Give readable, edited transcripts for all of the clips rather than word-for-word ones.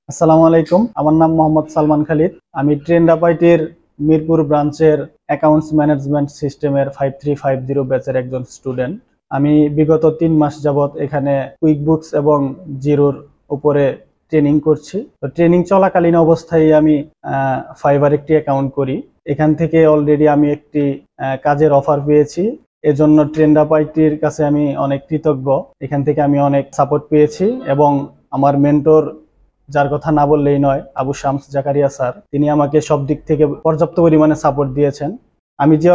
আসসালামু আলাইকুম, আমার নাম মোহাম্মদ সালমান খালিদ। আমি ট্রেন্ডাপাইটির মিরপুর ব্রাঞ্চের অ্যাকাউন্টস ম্যানেজমেন্ট সিস্টেমের 5350 ব্যাচের একজন স্টুডেন্ট। আমি বিগত 3 মাস যাবত এখানে কুইকবুকস এবং জিরোর উপরে ট্রেনিং করছি। তো ট্রেনিং চলাকালীন অবস্থায় আমি ফাইবার একটি অ্যাকাউন্ট করি। এখান থেকে অলরেডি আমি একটি কাজের অফার পেয়েছি। এজন্য ট্রেন্ডাপাইটির কাছে আমি অনেক কৃতজ্ঞ। এখান থেকে আমি অনেক সাপোর্ট পেয়েছি এবং আমার মেন্টর, যার কথা না বললেই নয়, আবু শামস জাকারিয়া স্যার, তিনি আমাকে সব দিক থেকে পর্যাপ্ত পরিমাণে সাপোর্ট দিয়েছেন। আমি যে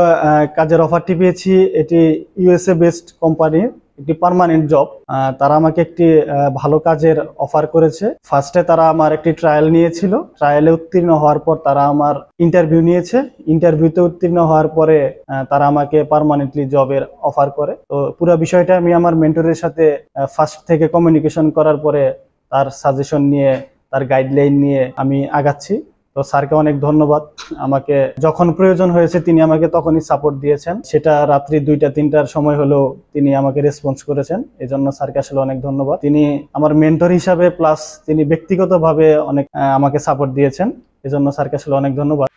কাজের অফারটি পেয়েছি, এটি ইউএসএ বেসড কোম্পানির একটি পার্মানেন্ট জব। তারা আমাকে একটি ভালো কাজের অফার করেছে। ফার্স্টে তারা আমার একটি ট্রায়াল নিয়েছিল। ট্রায়ালে উত্তীর্ণ হওয়ার পর তারা আমার ইন্টারভিউ নিয়েছে। ইন্টারভিউতে উত্তীর্ণ হওয়ার পরে তারা আমাকে পার্মানেন্টলি জবের অফার করে। তো পুরো বিষয়টা আমি আমার মেন্টরের সাথে ফার্স্ট থেকে কমিউনিকেশন করার পরে তার সাজেশন নিয়ে, তার গাইডলাইন নিয়ে আমি আগাচ্ছি। তো স্যারকে অনেক ধন্যবাদ। আমাকে যখন প্রয়োজন হয়েছে তিনি আমাকে তখনই সাপোর্ট দিয়েছেন। সেটা রাত্রি 2টা-3টার সময় হলেও তিনি আমাকে রেসপন্স করেছেন। এই জন্য স্যারকে আসলে অনেক ধন্যবাদ। তিনি আমার মেন্টর হিসাবে প্লাস তিনি ব্যক্তিগতভাবে অনেক আমাকে সাপোর্ট দিয়েছেন। এই জন্য স্যারকে আসলে অনেক ধন্যবাদ।